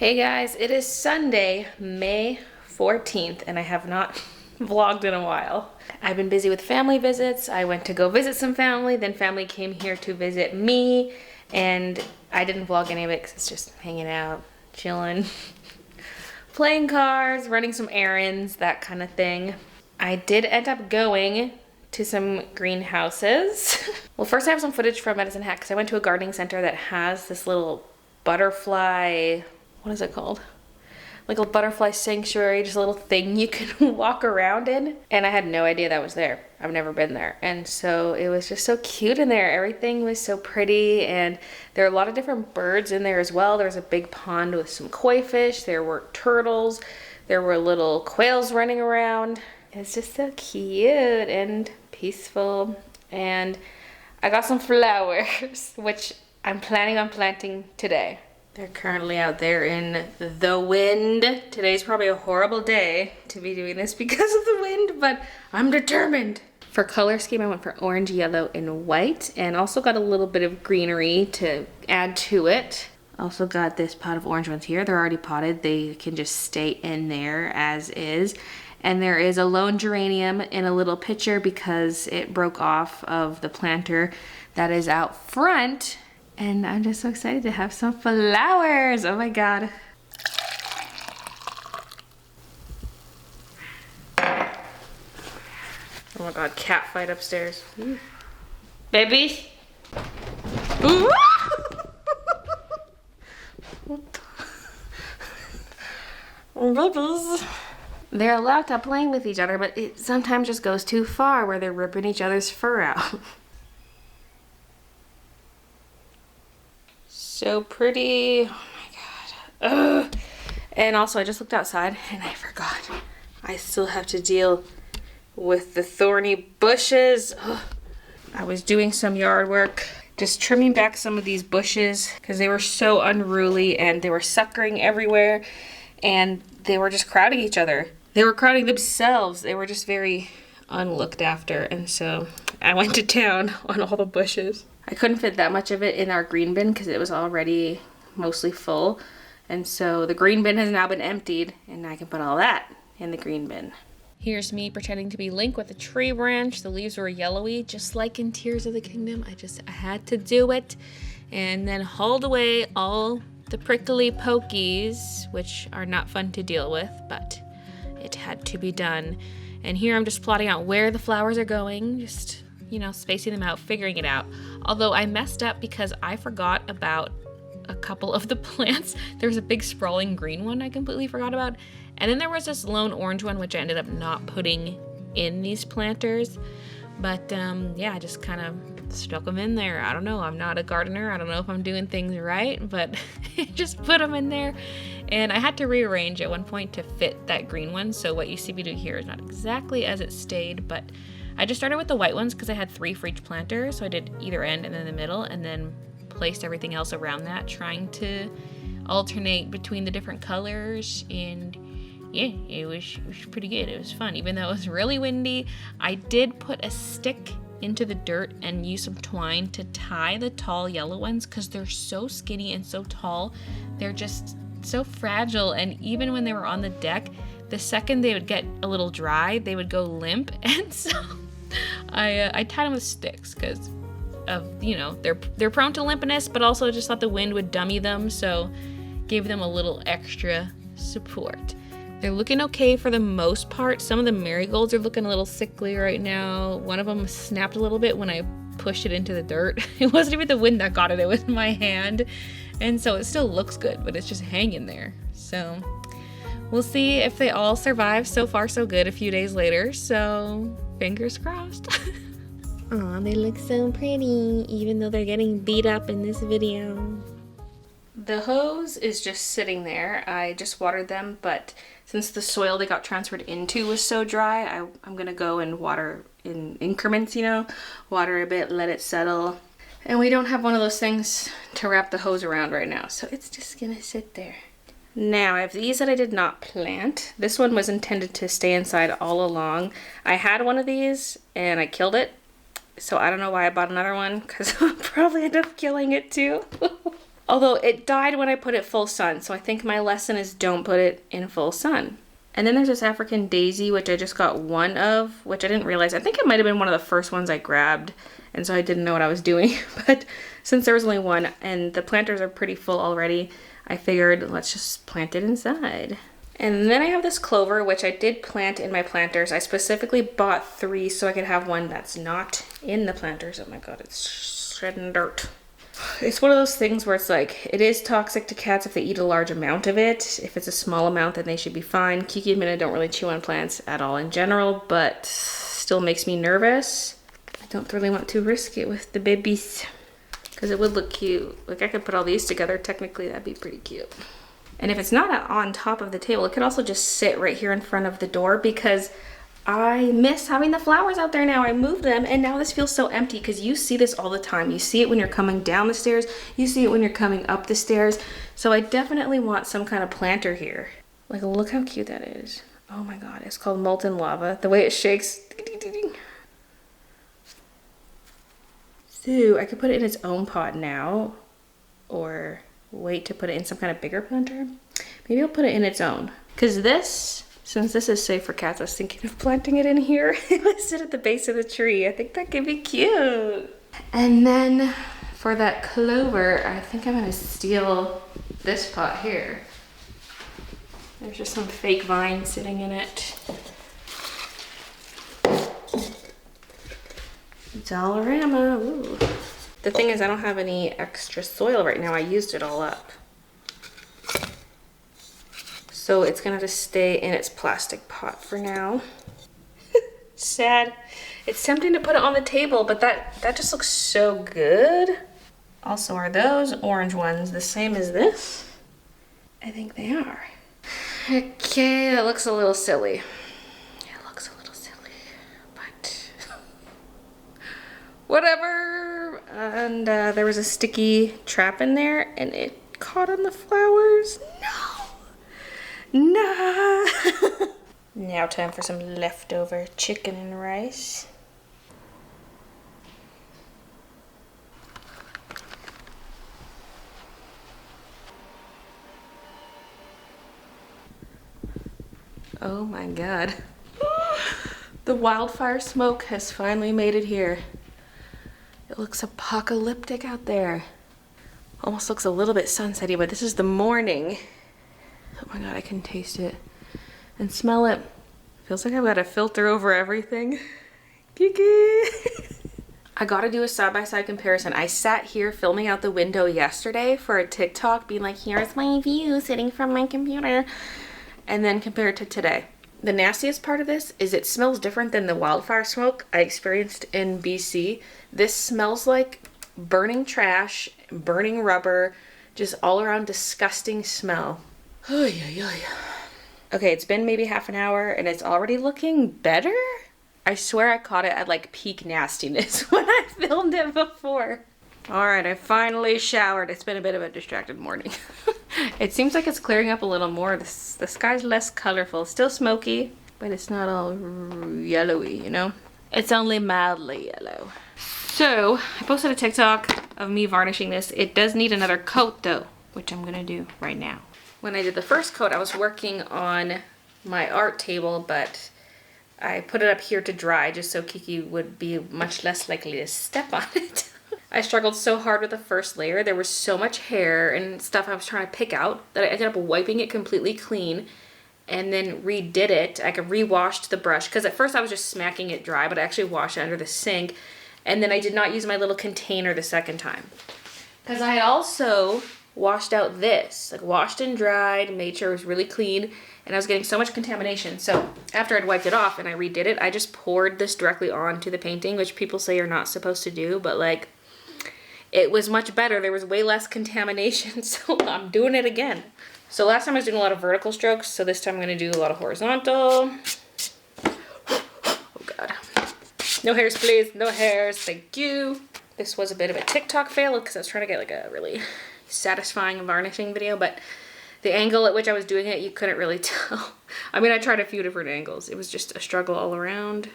Hey guys, it is Sunday, May 14th, and I have not vlogged in a while. I've been busy with family visits. I went to go visit some family, then family came here to visit me, and I didn't vlog any of it because it's just hanging out, chilling, playing cards, running some errands, that kind of thing. I did end up going to some greenhouses. Well, first I have some footage from Medicine Hat because I went to a gardening center that has this little butterfly, what is it called? Like a butterfly sanctuary, just a little thing you can walk around in. And I had no idea that was there. I've never been there. And so it was just so cute in there. Everything was so pretty, and there are a lot of different birds in there as well. There was a big pond with some koi fish. There were turtles. There were little quails running around. It's just so cute and peaceful. And I got some flowers, which I'm planning on planting today. They're currently out there in the wind. Today's probably a horrible day to be doing this because of the wind, but I'm determined. For color scheme, I went for orange, yellow, and white, and also got a little bit of greenery to add to it. Also got this pot of orange ones here. They're already potted. They can just stay in there as is. And there is a lone geranium in a little pitcher because it broke off of the planter that is out front. And I'm just so excited to have some flowers. Oh my God. Oh my God, cat fight upstairs. Ooh. Baby. Ooh. Babies. They're allowed to play with each other, but it sometimes just goes too far where they're ripping each other's fur out. So pretty. Oh my God. Ugh. And also I just looked outside and I forgot. I still have to deal with the thorny bushes. Ugh. I was doing some yard work, just trimming back some of these bushes because they were so unruly and they were suckering everywhere and they were just crowding each other. They were crowding themselves. They were just very unlooked after, and so I went to town on all the bushes. I couldn't fit that much of it in our green bin because it was already mostly full, and so the green bin has now been emptied and I can put all that in the green bin. Here's me pretending to be Link with a tree branch. The leaves were yellowy, just like in Tears of the Kingdom. I had to do it, and then hauled away all the prickly pokies, which are not fun to deal with, but it had to be done. And here I'm just plotting out where the flowers are going, just, you know, spacing them out, figuring it out. Although I messed up because I forgot about a couple of the plants. There was a big sprawling green one I completely forgot about. And then there was this lone orange one, which I ended up not putting in these planters. But yeah, I just kind of stuck them in there. I don't know. I'm not a gardener. I don't know if I'm doing things right, but just put them in there. And I had to rearrange at one point to fit that green one. So what you see me do here is not exactly as it stayed, but I just started with the white ones because I had 3 for each planter. So I did either end and then the middle, and then placed everything else around that, trying to alternate between the different colors. And yeah, it was pretty good. It was fun. Even though it was really windy, I did put a stick into the dirt and use some twine to tie the tall yellow ones because they're so skinny and so tall. They're just so fragile, and even when they were on the deck, the second they would get a little dry, they would go limp. And so I tied them with sticks because of, you know, they're prone to limpness, but also just thought the wind would dummy them, so gave them a little extra support. They're looking okay for the most part. Some of the marigolds are looking a little sickly right now. One of them snapped a little bit when I pushed it into the dirt. It wasn't even the wind that got it, it was my hand. And so it still looks good, but it's just hanging there. So we'll see if they all survive. So far, so good a few days later. So fingers crossed. Aw, they look so pretty, even though they're getting beat up in this video. The hose is just sitting there. I just watered them, but since the soil they got transferred into was so dry, I'm gonna go and water in increments, you know, water a bit, let it settle. And we don't have one of those things to wrap the hose around right now, so it's just gonna sit there. Now I have these that I did not plant. This one was intended to stay inside all along. I had one of these and I killed it, so I don't know why I bought another one, because I'll probably end up killing it too. Although it died when I put it full sun, so I think my lesson is don't put it in full sun. And then there's this African daisy, which I just got one of, which I didn't realize. I think it might have been one of the first ones I grabbed, and so I didn't know what I was doing. But since there was only one, and the planters are pretty full already, I figured let's just plant it inside. And then I have this clover, which I did plant in my planters. I specifically bought 3 so I could have one that's not in the planters. Oh my god, it's shredding dirt. It's one of those things where it's like, it is toxic to cats if they eat a large amount of it. If it's a small amount, then they should be fine. Kiki and Minna don't really chew on plants at all in general, but still makes me nervous. I don't really want to risk it with the babies, because it would look cute. Like, I could put all these together. Technically, that'd be pretty cute. And if it's not on top of the table, it could also just sit right here in front of the door, because I miss having the flowers out there now. I moved them and now this feels so empty, because you see this all the time. You see it when you're coming down the stairs. You see it when you're coming up the stairs. So I definitely want some kind of planter here. Like, look how cute that is. Oh my god, it's called molten lava. The way it shakes. So I could put it in its own pot now, or wait to put it in some kind of bigger planter. Maybe I'll put it in its own, because this, since this is safe for cats, I was thinking of planting it in here. It would sit at the base of the tree. I think that could be cute. And then for that clover, I think I'm gonna steal this pot here. There's just some fake vine sitting in it. Dollarama, ooh. The thing is, I don't have any extra soil right now. I used it all up. So it's gonna just stay in its plastic pot for now. Sad. It's tempting to put it on the table, but that just looks so good. Also, are those orange ones the same as this? I think they are. Okay, that looks a little silly. It looks a little silly, but whatever. And there was a sticky trap in there and it caught on the flowers. Nah. Now time for some leftover chicken and rice. Oh my god. The wildfire smoke has finally made it here. It looks apocalyptic out there. Almost looks a little bit sunsetty, but this is the morning. Oh my god, I can taste it and smell it. Feels like I've got a filter over everything. Kiki! I gotta do a side-by-side comparison. I sat here filming out the window yesterday for a TikTok, being like, here's my view sitting from my computer. And then compared to today. The nastiest part of this is it smells different than the wildfire smoke I experienced in BC. This smells like burning trash, burning rubber, just all around disgusting smell. Okay, it's been maybe half an hour and it's already looking better? I swear I caught it at like peak nastiness when I filmed it before. Alright, I finally showered. It's been a bit of a distracted morning. It seems like it's clearing up a little more. The sky's less colorful. Still smoky, but it's not all yellowy, you know? It's only mildly yellow. So, I posted a TikTok of me varnishing this. It does need another coat though, which I'm gonna do right now. When I did the first coat, I was working on my art table, but I put it up here to dry just so Kiki would be much less likely to step on it. I struggled so hard with the first layer. There was so much hair and stuff I was trying to pick out that I ended up wiping it completely clean and then redid it. I rewashed the brush because at first I was just smacking it dry, but I actually washed it under the sink. And then I did not use my little container the second time. Because I had also washed out this, like washed and dried, made sure it was really clean, and I was getting so much contamination. So after I'd wiped it off and I redid it, I just poured this directly onto the painting, which people say you're not supposed to do, but like, it was much better. There was way less contamination, so I'm doing it again. So last time I was doing a lot of vertical strokes, so this time I'm gonna do a lot of horizontal. Oh God. No hairs, please, no hairs, thank you. This was a bit of a TikTok fail because I was trying to get like a really satisfying varnishing video, but the angle at which I was doing it, you couldn't really tell. I mean, I tried a few different angles. It was just a struggle all around.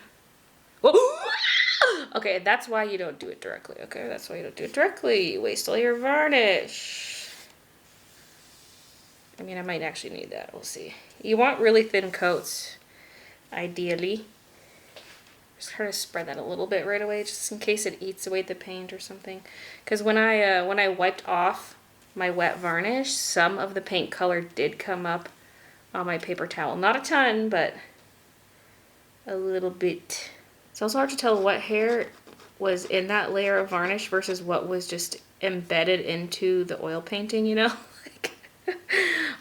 Whoa! Okay, that's why you don't do it directly, okay? That's why you don't do it directly. You waste all your varnish. I mean, I might actually need that. We'll see. You want really thin coats, ideally. Just try to spread that a little bit right away, just in case it eats away the paint or something. Because when I wiped off my wet varnish, some of the paint color did come up on my paper towel. Not a ton, but a little bit. It's also hard to tell what hair was in that layer of varnish versus what was just embedded into the oil painting, you know?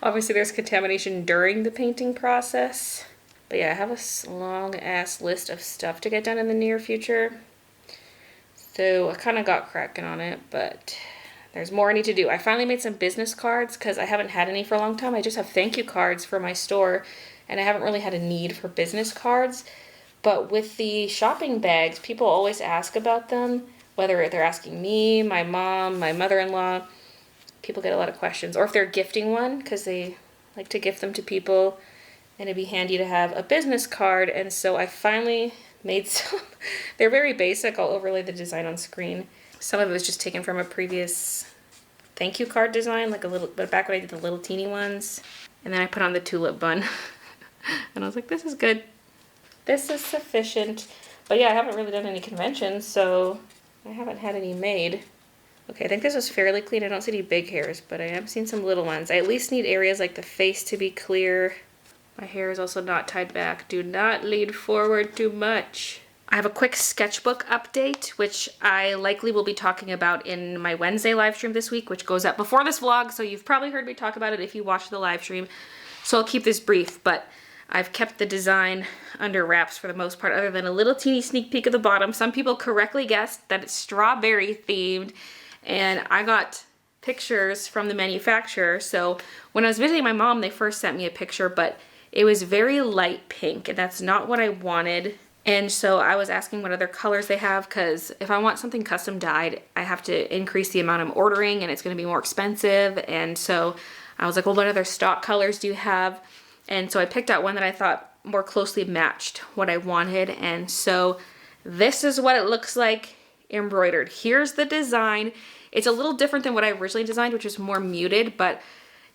Obviously there's contamination during the painting process. But yeah, I have a long ass list of stuff to get done in the near future. So I kind of got cracking on it, but there's more I need to do. I finally made some business cards because I haven't had any for a long time. I just have thank you cards for my store, and I haven't really had a need for business cards. But with the shopping bags, people always ask about them, whether they're asking me, my mom, my mother-in-law. People get a lot of questions. Or if they're gifting one, because they like to gift them to people, and it'd be handy to have a business card. And so I finally made some. They're very basic. I'll overlay the design on screen. Some of it was just taken from a previous thank you card design, like a little, but back when I did the little teeny ones. And then I put on the tulip bun. And I was like, this is good. This is sufficient. But yeah, I haven't really done any conventions, so I haven't had any made. Okay, I think this is fairly clean. I don't see any big hairs, but I am seeing some little ones. I at least need areas like the face to be clear. My hair is also not tied back. Do not lean forward too much. I have a quick sketchbook update, which I likely will be talking about in my Wednesday live stream this week, which goes up before this vlog, so you've probably heard me talk about it if you watch the live stream. So I'll keep this brief, but I've kept the design under wraps for the most part, other than a little teeny sneak peek at the bottom. Some people correctly guessed that it's strawberry themed, and I got pictures from the manufacturer. So when I was visiting my mom, they first sent me a picture, but it was very light pink, and that's not what I wanted. And so I was asking what other colors they have, because if I want something custom dyed, I have to increase the amount I'm ordering, and it's going to be more expensive. And so I was like, well, what other stock colors do you have? And so I picked out one that I thought more closely matched what I wanted. And so this is what it looks like embroidered. Here's the design. It's a little different than what I originally designed, which is more muted, but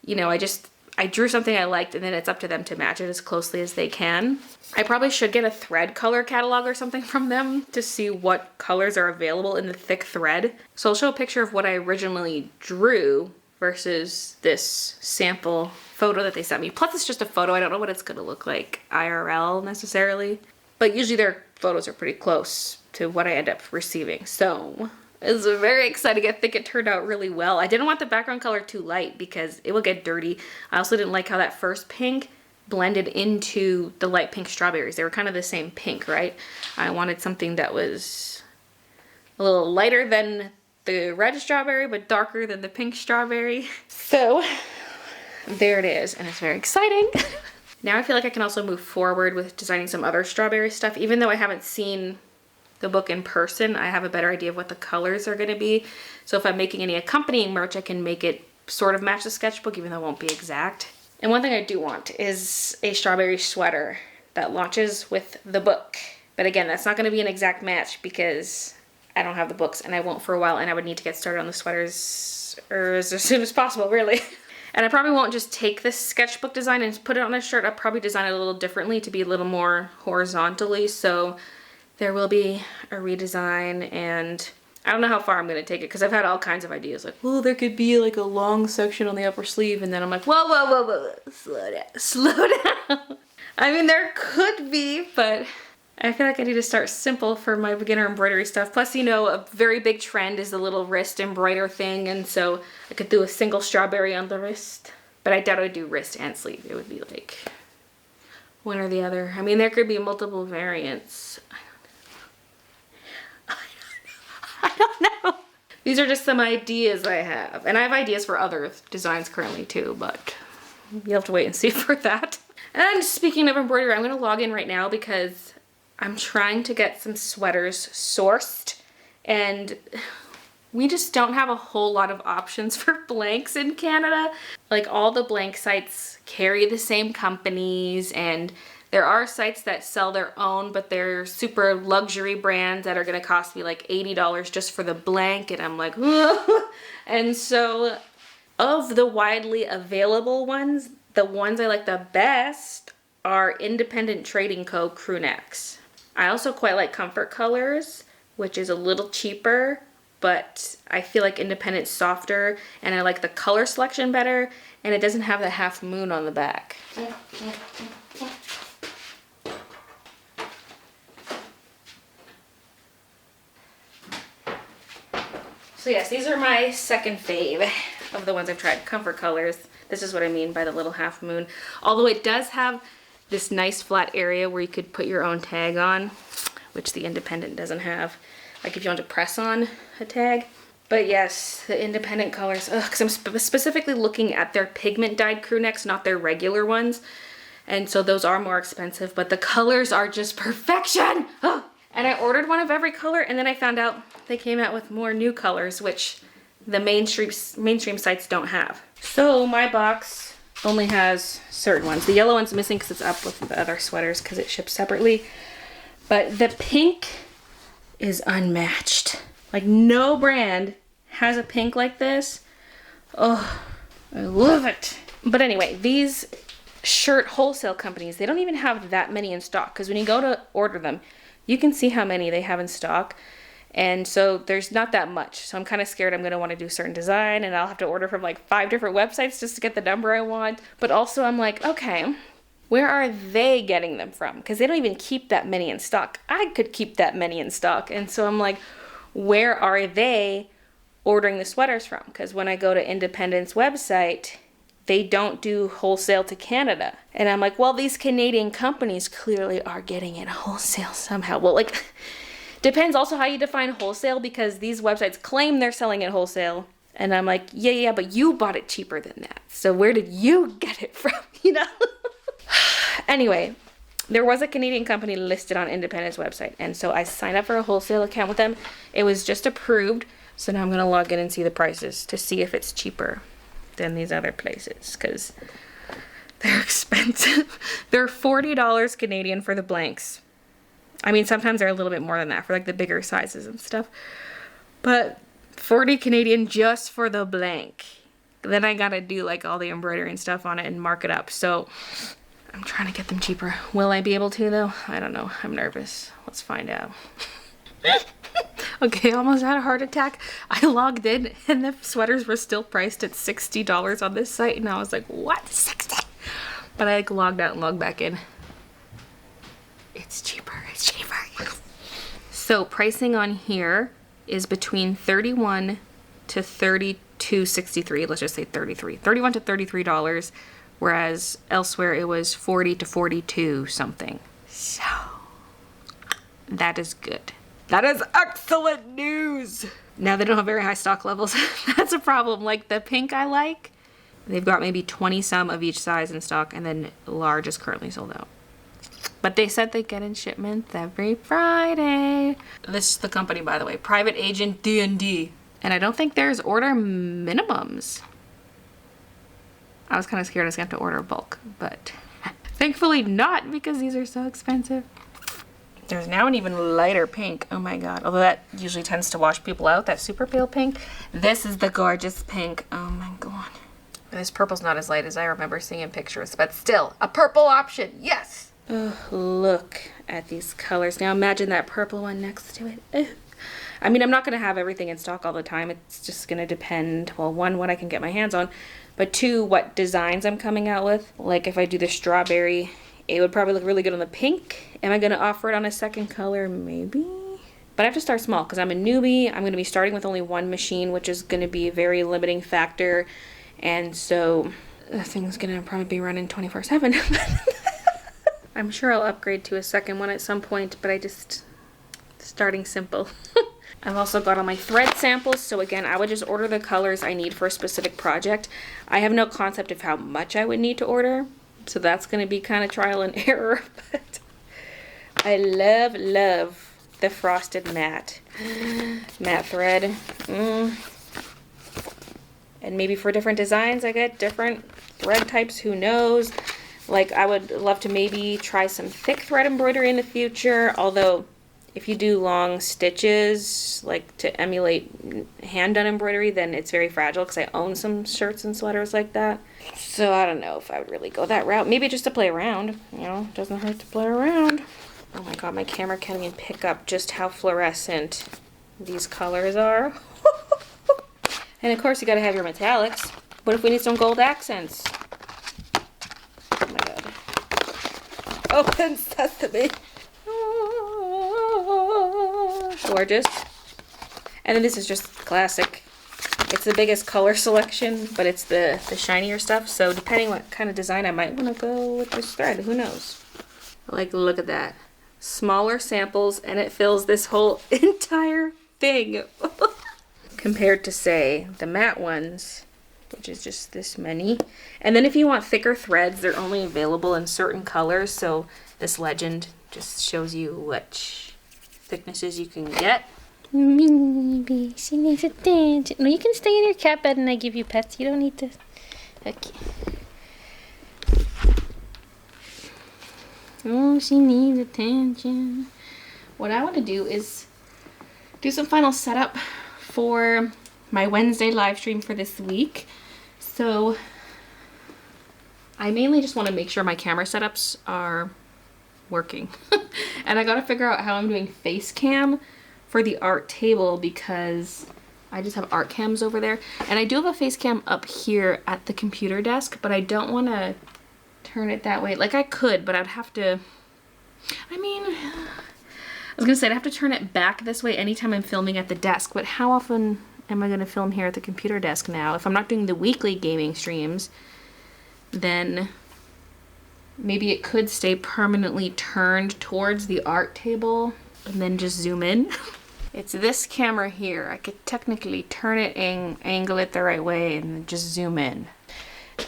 you know, I drew something I liked, and then it's up to them to match it as closely as they can. I probably should get a thread color catalog or something from them to see what colors are available in the thick thread. So I'll show a picture of what I originally drew versus this sample photo that they sent me. Plus it's just a photo. I don't know what it's gonna look like IRL necessarily, but usually their photos are pretty close to what I end up receiving. So it's very exciting. I think it turned out really well. I didn't want the background color too light because it will get dirty. I also didn't like how that first pink blended into the light pink strawberries. They were kind of the same pink, right? I wanted something that was a little lighter than the red strawberry, but darker than the pink strawberry. So there it is, and it's very exciting. Now I feel like I can also move forward with designing some other strawberry stuff. Even though I haven't seen the book in person, I have a better idea of what the colors are going to be. So if I'm making any accompanying merch, I can make it sort of match the sketchbook, even though it won't be exact. And one thing I do want is a strawberry sweater that launches with the book. But again, that's not going to be an exact match because I don't have the books, and I won't for a while, and I would need to get started on the sweaters as soon as possible, really. And I probably won't just take this sketchbook design and put it on a shirt. I'll probably design it a little differently to be a little more horizontally. So there will be a redesign, and I don't know how far I'm going to take it because I've had all kinds of ideas. Like, well, there could be like a long section on the upper sleeve, and then I'm like, whoa, whoa, whoa, whoa, slow down, slow down. I mean, there could be, but I feel like I need to start simple for my beginner embroidery stuff. Plus, you know, a very big trend is the little wrist embroider thing, and so I could do a single strawberry on the wrist. But I doubt I'd do wrist and sleeve. It would be like one or the other. I mean, there could be multiple variants. I don't know. These are just some ideas I have. And I have ideas for other designs currently too, but you'll have to wait and see for that. And speaking of embroidery, I'm going to log in right now because I'm trying to get some sweaters sourced, and we just don't have a whole lot of options for blanks in Canada. Like, all the blank sites carry the same companies, and there are sites that sell their own, but they're super luxury brands that are gonna cost me like $80 just for the blank, and I'm like, ugh. And so Of the widely available ones, the ones I like the best are Independent Trading Co. crew necks. I also quite like Comfort Colors, which is a little cheaper, but I feel like Independent's softer, and I like the color selection better, and it doesn't have the half moon on the back. So yes, these are my second fave of the ones I've tried, Comfort Colors. This is what I mean by the little half moon. Although it does have this nice flat area where you could put your own tag on, which the Independent doesn't have. Like if you want to press on a tag. But yes, the Independent Colors, because I'm specifically looking at their pigment dyed crew necks, not their regular ones. And so those are more expensive, but the colors are just perfection. Ugh. And I ordered one of every color, and then I found out they came out with more new colors, which the mainstream sites don't have. So my box only has certain ones. The yellow one's missing because it's up with the other sweaters because it ships separately. But the pink is unmatched. Like no brand has a pink like this. Oh, I love it. But anyway, these shirt wholesale companies, they don't even have that many in stock, because when you go to order them, you can see how many they have in stock. And so there's not that much. So I'm kind of scared I'm going to want to do a certain design, and I'll have to order from like 5 different websites just to get the number I want. But also I'm like, okay, where are they getting them from? Because they don't even keep that many in stock. I could keep that many in stock. And so I'm like, where are they ordering the sweaters from? Because when I go to Independent's website, they don't do wholesale to Canada. And I'm like, well, these Canadian companies clearly are getting it wholesale somehow. Well, like, depends also how you define wholesale, because these websites claim they're selling it wholesale. And I'm like, yeah, but you bought it cheaper than that. So where did you get it from, you know? Anyway, there was a Canadian company listed on Independent's website. And so I signed up for a wholesale account with them. It was just approved. So now I'm going to log in and see the prices to see if it's cheaper than these other places, because they're expensive. They're $40 Canadian for the blanks. I mean, sometimes they're a little bit more than that for like the bigger sizes and stuff, but 40 Canadian just for the blank. Then I gotta do like all the embroidery and stuff on it and mark it up. So I'm trying to get them cheaper. Will I be able to though? I don't know. I'm nervous. Let's find out. Okay, I almost had a heart attack. I logged in and the sweaters were still priced at $60 on this site, and I was like, what? 60? But I like logged out and logged back in. It's cheaper. It's cheaper. Yes. So pricing on here is between $31 to $32.63. Let's just say $33. $31 to $33, whereas elsewhere it was $40 to $42 something. So that is good. That is excellent news. Now they don't have very high stock levels. That's a problem. Like the pink I like, they've got maybe 20 some of each size in stock, and then large is currently sold out. But they said they get in shipments every Friday. This is the company, by the way, Private Agent D&D. And I don't think there's order minimums. I was kind of scared I was going to have to order bulk, but thankfully not, because these are so expensive. There's now an even lighter pink. Oh my god. Although that usually tends to wash people out, that super pale pink. This is the gorgeous pink. Oh my god. This purple's not as light as I remember seeing in pictures, but still, a purple option. Yes! Oh, look at these colors. Now imagine that purple one next to it. Ugh. I mean, I'm not going to have everything in stock all the time. It's just going to depend, well, one, what I can get my hands on, but two, what designs I'm coming out with. Like if I do the strawberry, it would probably look really good on the pink. Am I going to offer it on a second color? Maybe. But I have to start small because I'm a newbie. I'm going to be starting with only one machine, which is going to be a very limiting factor. And so the thing's going to probably be running 24/7. I'm sure I'll upgrade to a second one at some point, but I just starting simple. I've also got all my thread samples, so again, I would just order the colors I need for a specific project. I have no concept of how much I would need to order, so that's going to be kind of trial and error, but I love the frosted matte thread. And maybe for different designs, I get different thread types, who knows? Like, I would love to maybe try some thick thread embroidery in the future, although if you do long stitches, like to emulate hand-done embroidery, then it's very fragile because I own some shirts and sweaters like that. So I don't know if I would really go that route. Maybe just to play around, you know, doesn't hurt to play around. Oh my god, my camera can't even pick up just how fluorescent these colors are. And of course you gotta have your metallics. What if we need some gold accents? Oh my god. Open sesame. Gorgeous. And then this is just classic. It's the biggest color selection, but it's the shinier stuff. So depending what kind of design, I might want to go with this thread. Who knows? Like, look at that. Smaller samples, and it fills this whole entire thing. Compared to, say, the matte ones, which is just this many. And then if you want thicker threads, they're only available in certain colors. So this legend just shows you which thicknesses you can get. Maybe she needs attention. No, you can stay in your cat bed and I give you pets. You don't need to. Okay. Oh, she needs attention. What I want to do is do some final setup for my Wednesday live stream for this week. So I mainly just want to make sure my camera setups are working. And I got to figure out how I'm doing face cam for the art table because I just have art cams over there. And I do have a face cam up here at the computer desk, but I don't want to turn it that way. Like I could, but I'd have to, I mean, I was gonna say I'd have to turn it back this way anytime I'm filming at the desk, but how often am I gonna film here at the computer desk now? If I'm not doing the weekly gaming streams, then maybe it could stay permanently turned towards the art table and then just zoom in. It's this camera here. I could technically turn it and angle it the right way and just zoom in.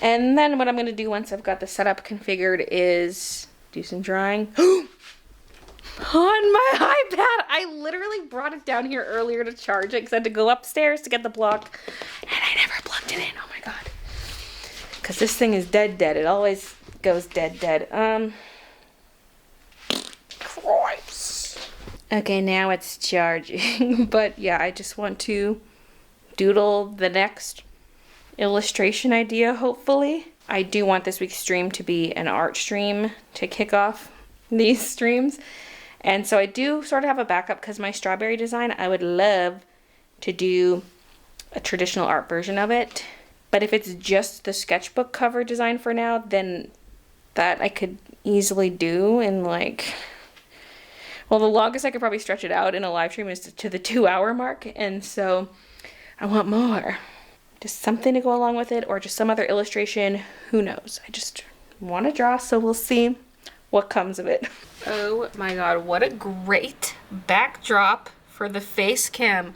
And then what I'm going to do once I've got the setup configured is do some drawing. On my iPad! I literally brought it down here earlier to charge it because I had to go upstairs to get the block. And I never plugged it in. Oh my god. Because this thing is dead. It always goes dead. Christ. Okay, now it's charging. But yeah, I just want to doodle the next illustration idea, hopefully. I do want this week's stream to be an art stream to kick off these streams. And so I do sort of have a backup because my strawberry design, I would love to do a traditional art version of it. But if it's just the sketchbook cover design for now, then that I could easily do in like, well, the longest I could probably stretch it out in a live stream is to the 2-hour mark. And so I want more. Just something to go along with it or just some other illustration. Who knows? I just want to draw, so we'll see what comes of it. Oh my god, what a great backdrop for the face cam.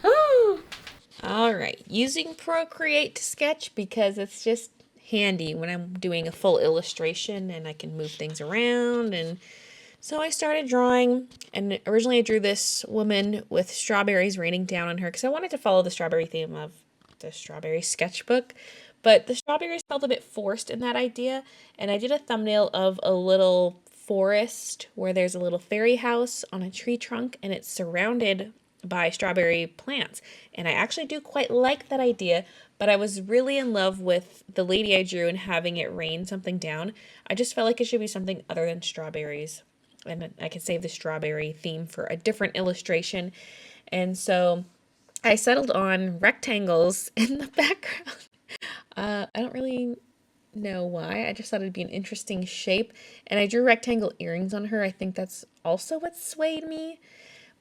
Alright, using Procreate to sketch because it's just handy when I'm doing a full illustration and I can move things around. And so I started drawing, and originally I drew this woman with strawberries raining down on her because I wanted to follow the strawberry theme of the strawberry sketchbook, but the strawberries felt a bit forced in that idea, and I did a thumbnail of a little forest where there's a little fairy house on a tree trunk and it's surrounded by strawberry plants, and I actually do quite like that idea, but I was really in love with the lady I drew and having it rain something down. I just felt like it should be something other than strawberries, and I could save the strawberry theme for a different illustration. And so I settled on rectangles in the background. I don't really know why. I just thought it'd be an interesting shape. And I drew rectangle earrings on her. I think that's also what swayed me.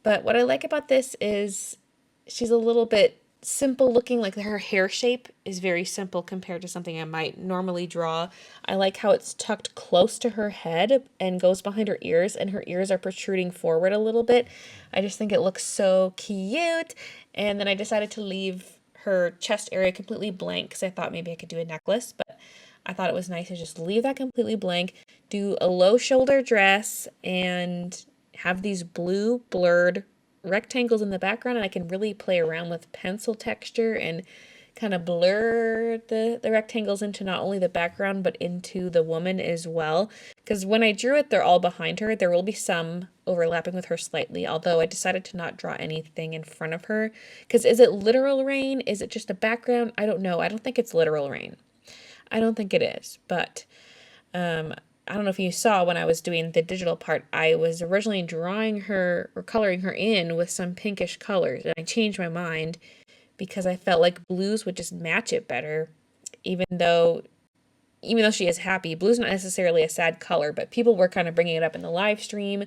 But what I like about this is she's a little bit simple looking. Like her hair shape is very simple compared to something I might normally draw. I like how it's tucked close to her head and goes behind her ears, and her ears are protruding forward a little bit. I just think it looks so cute. And then I decided to leave her chest area completely blank because I thought maybe I could do a necklace, but I thought it was nice to just leave that completely blank, do a low shoulder dress, and have these blue blurred rectangles in the background, and I can really play around with pencil texture and kind of blur the rectangles into not only the background, but into the woman as well. Because when I drew it, they're all behind her. There will be some overlapping with her slightly, although I decided to not draw anything in front of her. Because is it literal rain? Is it just a background? I don't know. I don't think it's literal rain. I don't think it is, but I don't know if you saw when I was doing the digital part, I was originally drawing her or coloring her in with some pinkish colors, and I changed my mind because I felt like blues would just match it better, even though she is happy. Blue's not necessarily a sad color, but people were kind of bringing it up in the live stream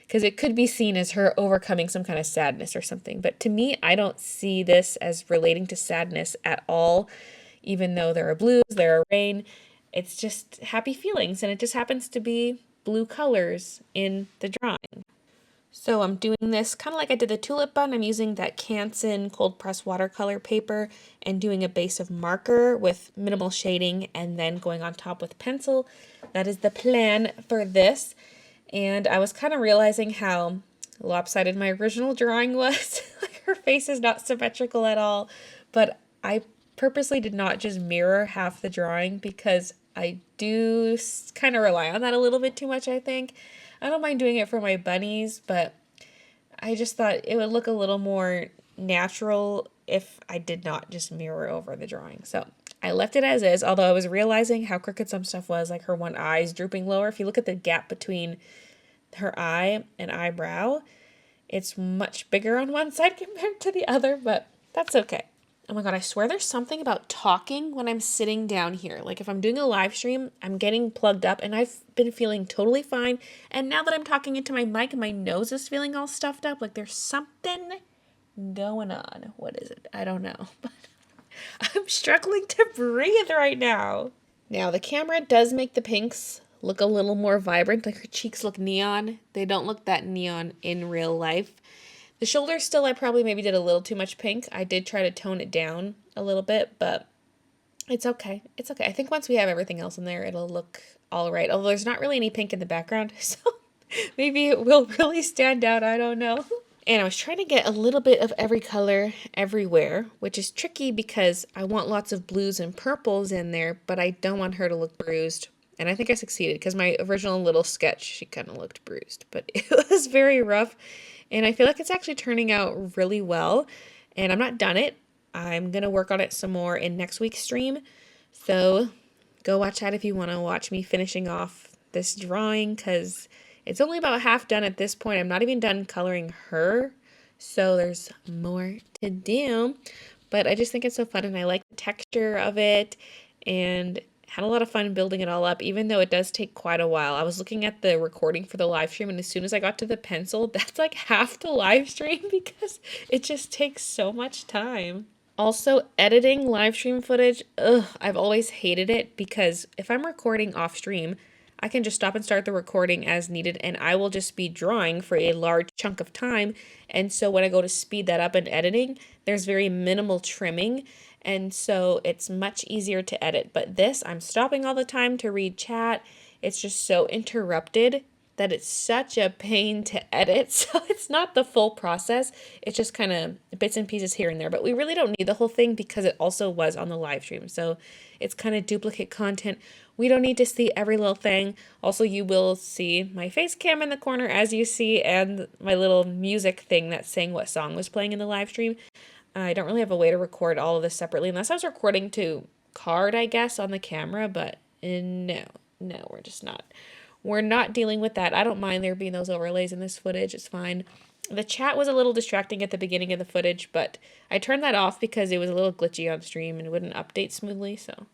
because it could be seen as her overcoming some kind of sadness or something. But to me, I don't see this as relating to sadness at all, even though there are blues, there are rain. It's just happy feelings, and it just happens to be blue colors in the drawing. So I'm doing this kind of like I did the tulip bun. I'm using that Canson cold press watercolor paper and doing a base of marker with minimal shading and then going on top with pencil. That is the plan for this. And I was kind of realizing how lopsided my original drawing was. Like her face is not symmetrical at all, but I purposely did not just mirror half the drawing because I do kind of rely on that a little bit too much, I think. I don't mind doing it for my bunnies, but I just thought it would look a little more natural if I did not just mirror over the drawing. So I left it as is, although I was realizing how crooked some stuff was, like her one eye is drooping lower. If you look at the gap between her eye and eyebrow, it's much bigger on one side compared to the other, but that's okay. Oh my God, I swear there's something about talking when I'm sitting down here. Like if I'm doing a live stream, I'm getting plugged up and I've been feeling totally fine. And now that I'm talking into my mic and my nose is feeling all stuffed up, like there's something going on. What is it? I don't know. But I'm struggling to breathe right now. Now the camera does make the pinks look a little more vibrant. Like her cheeks look neon. They don't look that neon in real life. The shoulders still, I probably maybe did a little too much pink. I did try to tone it down a little bit, but it's okay. It's okay. I think once we have everything else in there, it'll look all right. Although there's not really any pink in the background, so maybe it will really stand out. I don't know. And I was trying to get a little bit of every color everywhere, which is tricky because I want lots of blues and purples in there, but I don't want her to look bruised. And I think I succeeded because my original little sketch, she kind of looked bruised, but it was very rough. And I feel like it's actually turning out really well. And I'm not done it. I'm going to work on it some more in next week's stream. So go watch that if you want to watch me finishing off this drawing because it's only about half done at this point. I'm not even done coloring her. So there's more to do. But I just think it's so fun and I like the texture of it. And had a lot of fun building it all up, even though it does take quite a while. I was looking at the recording for the live stream, and as soon as I got to the pencil, that's like half the live stream because it just takes so much time. Also, editing live stream footage, I've always hated it because if I'm recording off stream, I can just stop and start the recording as needed, and I will just be drawing for a large chunk of time. And so when I go to speed that up in editing, there's very minimal trimming. And so it's much easier to edit. But this, I'm stopping all the time to read chat. It's just so interrupted that it's such a pain to edit. So it's not the full process. It's just kind of bits and pieces here and there. But we really don't need the whole thing because it also was on the live stream. So it's kind of duplicate content. We don't need to see every little thing. Also, you will see my face cam in the corner as you see and my little music thing that's saying what song was playing in the live stream. I don't really have a way to record all of this separately unless I was recording to card, I guess, on the camera, but no, we're just not. We're not dealing with that. I don't mind there being those overlays in this footage. It's fine. The chat was a little distracting at the beginning of the footage, but I turned that off because it was a little glitchy on stream and it wouldn't update smoothly, so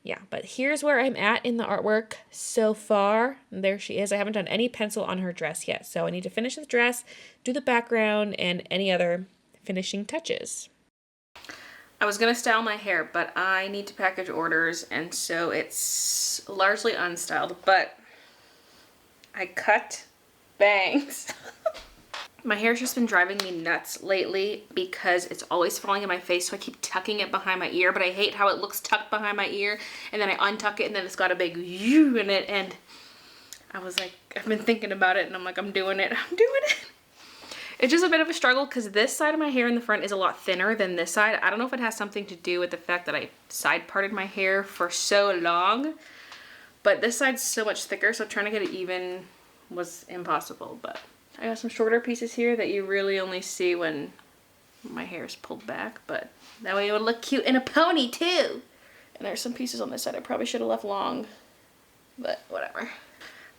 yeah. But here's where I'm at in the artwork so far. There she is. I haven't done any pencil on her dress yet, so I need to finish the dress, do the background, and any other finishing touches. I was going to style my hair, but I need to package orders, and so it's largely unstyled, but I cut bangs. My hair's just been driving me nuts lately because it's always falling in my face, so I keep tucking it behind my ear, but I hate how it looks tucked behind my ear, and then I untuck it, and then it's got a big U in it, and I was like, I've been thinking about it, and I'm like, I'm doing it. It's just a bit of a struggle because this side of my hair in the front is a lot thinner than this side. I don't know if it has something to do with the fact that I side parted my hair for so long, but this side's so much thicker, so trying to get it even was impossible. But I got some shorter pieces here that you really only see when my hair is pulled back, but that way it would look cute in a pony too. And there's some pieces on this side I probably should have left long, but whatever.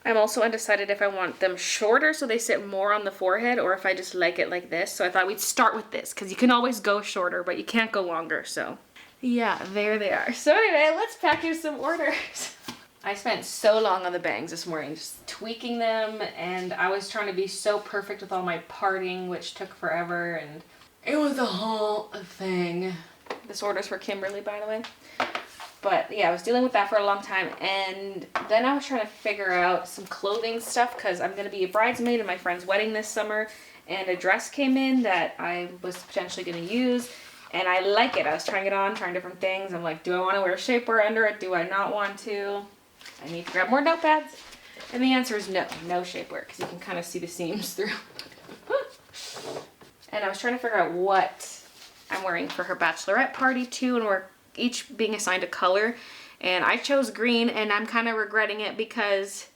I'm also undecided if I want them shorter so they sit more on the forehead or if I just like it like this. So I thought we'd start with this because you can always go shorter, but you can't go longer. So yeah, there they are. So anyway, let's package some orders. I spent so long on the bangs this morning, just tweaking them, and I was trying to be so perfect with all my parting, which took forever, and it was a whole thing. This order's for Kimberly, by the way. But yeah, I was dealing with that for a long time, and then I was trying to figure out some clothing stuff because I'm going to be a bridesmaid in my friend's wedding this summer, and a dress came in that I was potentially going to use, and I like it. I was trying it on, trying different things. I'm like, do I want to wear shapewear under it? Do I not want to? I need to grab more notepads. And the answer is no, no shapewear, because you can kind of see the seams through. And I was trying to figure out what I'm wearing for her bachelorette party too, and we're each being assigned a color, and I chose green, and I'm kind of regretting it because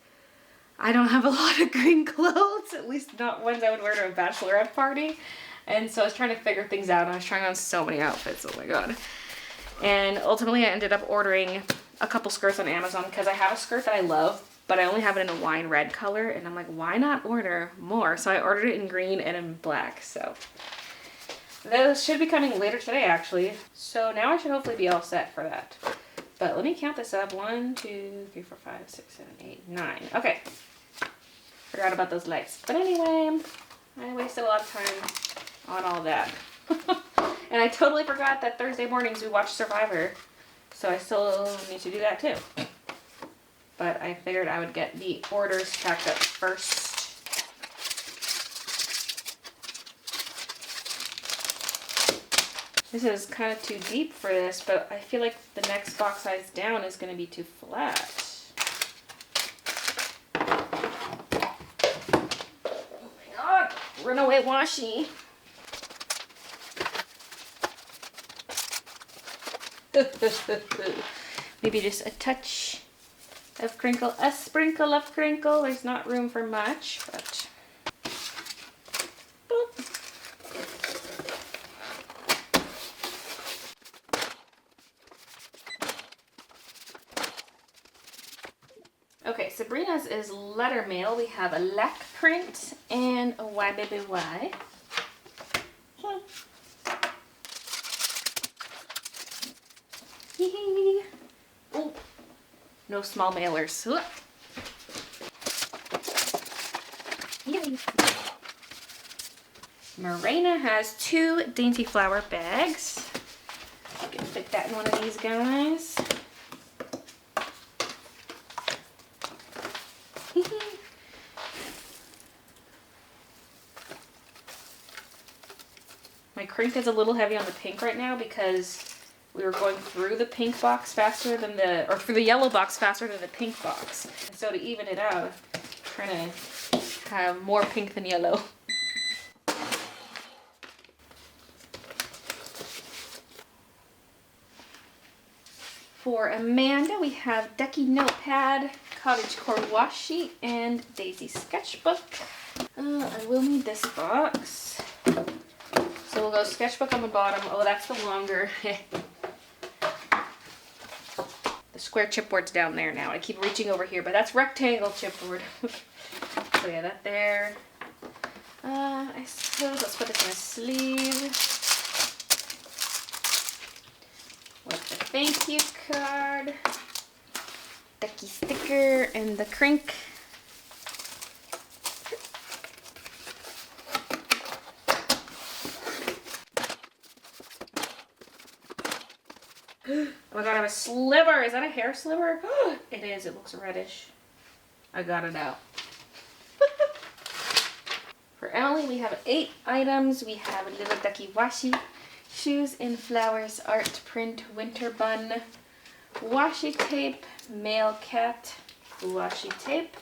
I don't have a lot of green clothes, at least not ones I would wear to a bachelorette party. And so I was trying to figure things out, and I was trying on so many outfits, oh my god. And ultimately I ended up ordering a couple skirts on Amazon because I have a skirt that I love, but I only have it in a wine red color, and I'm like, why not order more? So I ordered it in green and in black, so those should be coming later today, actually. So now I should hopefully be all set for that. But let me count this up. 1, 2, 3, 4, 5, 6, 7, 8, 9. Okay. Forgot about those lights. But anyway, I wasted a lot of time on all that. And I totally forgot that Thursday mornings we watch Survivor. So I still need to do that too. But I figured I would get the orders packed up first. This is kind of too deep for this, but I feel like the next box size down is going to be too flat. Oh my god! Runaway washi! Maybe just a touch of crinkle, a sprinkle of crinkle. There's not room for much, but boop. Okay, Sabrina's is letter mail. We have a lac print and a YBBY. Oh, no small mailers. Marina has 2 dainty flower bags. You can fit that in one of these guys. My crink is a little heavy on the pink right now because we were going through the pink box faster than or through the yellow box faster than the pink box. And so to even it out, I'm trying to have more pink than yellow. For Amanda, we have Ducky Notepad, Cottage Core Washi, and Daisy Sketchbook. I will need this box. So we'll go sketchbook on the bottom. Oh, that's the longer. The square chipboard's down there now. I keep reaching over here, but that's rectangle chipboard. So yeah, that there. I suppose let's put this in a sleeve. With the thank you card, Ducky sticker, and the crink. Oh my god, I have a sliver! Is that a hair sliver? It is, it looks reddish. I got it out. For Emily, we have 8 items. We have a little Ducky washi, shoes in flowers, art print, winter bun, washi tape, male cat, washi tape,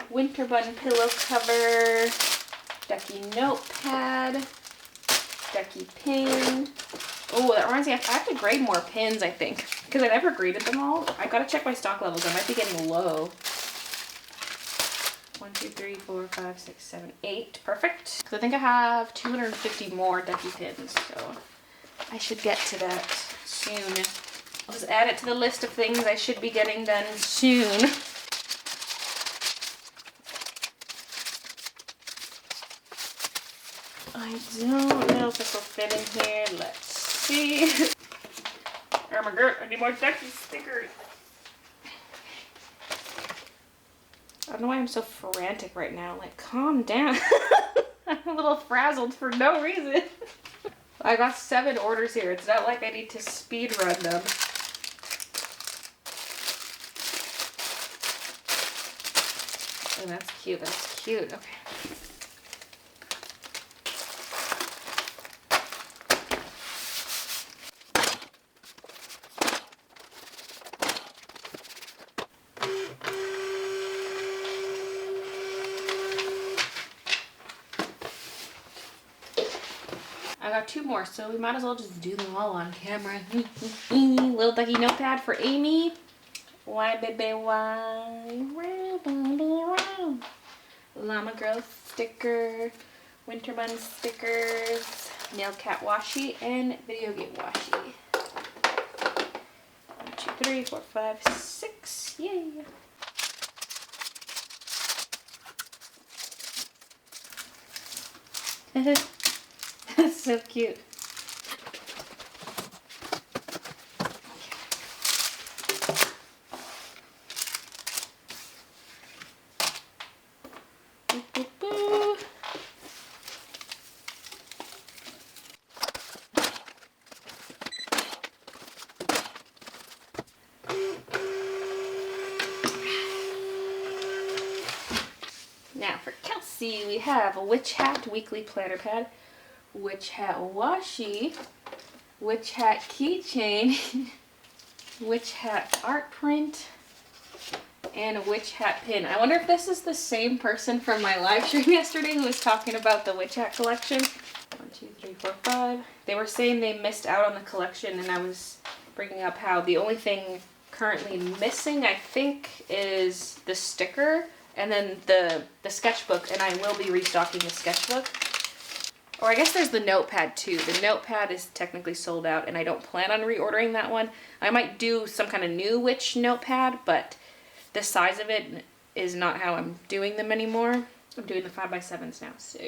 winter bun pillow cover, Ducky notepad. Ducky pin. Oh, that reminds me, I have to grade more pins, I think. Because I never graded them all. I gotta check my stock levels. I might be getting low. 1, 2, 3, 4, 5, 6, 7, 8. Perfect. Because I think I have 250 more Ducky pins. So I should get to that soon. I'll just add it to the list of things I should be getting done soon. I don't know if this will fit in here. Let's see. Oh my god, I need more Ducky stickers. I don't know why I'm so frantic right now. Like, calm down. I'm a little frazzled for no reason. I got 7 orders here. It's not like I need to speed run them. Oh, that's cute. That's cute. Okay. I got 2 more, so we might as well just do them all on camera. Little Ducky notepad for Amy. Why, baby, why? Llama Girl sticker. Winter Bun stickers. Nail Cat washi and video game washi. 1, 2, 3, 4, 5, 6. Yay! That's so cute. Boo, boo, boo. Now for Kelsey, we have a Witch Hat weekly planner pad, Witch Hat washi, Witch Hat keychain, Witch Hat art print, and a Witch Hat pin. I wonder if this is the same person from my live stream yesterday who was talking about the Witch Hat collection. 1, 2, 3, 4, 5. They were saying they missed out on the collection, and I was bringing up how the only thing currently missing, I think, is the sticker and then the sketchbook, and I will be restocking the sketchbook. Or I guess there's the notepad too. The notepad is technically sold out, and I don't plan on reordering that one. I might do some kind of new witch notepad, but the size of it is not how I'm doing them anymore. I'm doing the 5x7s now, so.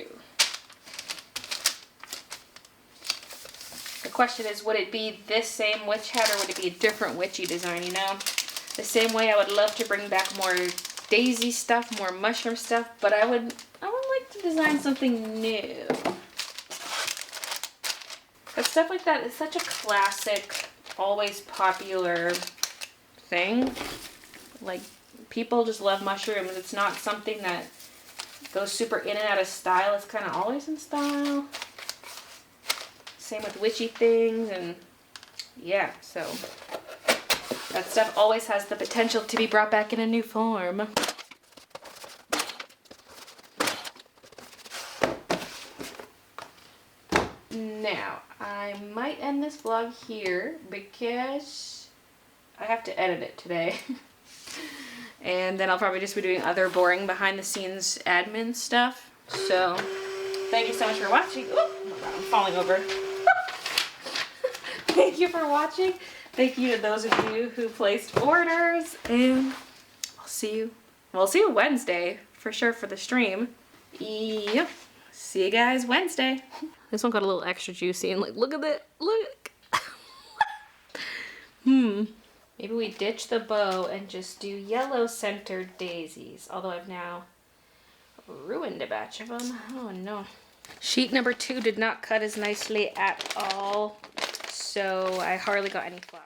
The question is, would it be this same witch hat or would it be a different witchy design, you know? The same way I would love to bring back more daisy stuff, more mushroom stuff, but I would like to design something new. But stuff like that is such a classic, always popular thing. Like, people just love mushrooms. It's not something that goes super in and out of style. It's kind of always in style. Same with witchy things, and yeah, so that stuff always has the potential to be brought back in a new form. Now, I might end this vlog here because I have to edit it today. And then I'll probably just be doing other boring behind the scenes admin stuff. So, thank you so much for watching. Oh my god, I'm falling over. Thank you for watching. Thank you to those of you who placed orders. And I'll see you. We'll see you Wednesday for sure for the stream. Yep. See you guys Wednesday. This one got a little extra juicy and like, look at that. Look. Maybe we ditch the bow and just do yellow centered daisies. Although I've now ruined a batch of them. Oh no. Sheet number 2 did not cut as nicely at all. So I hardly got any flowers.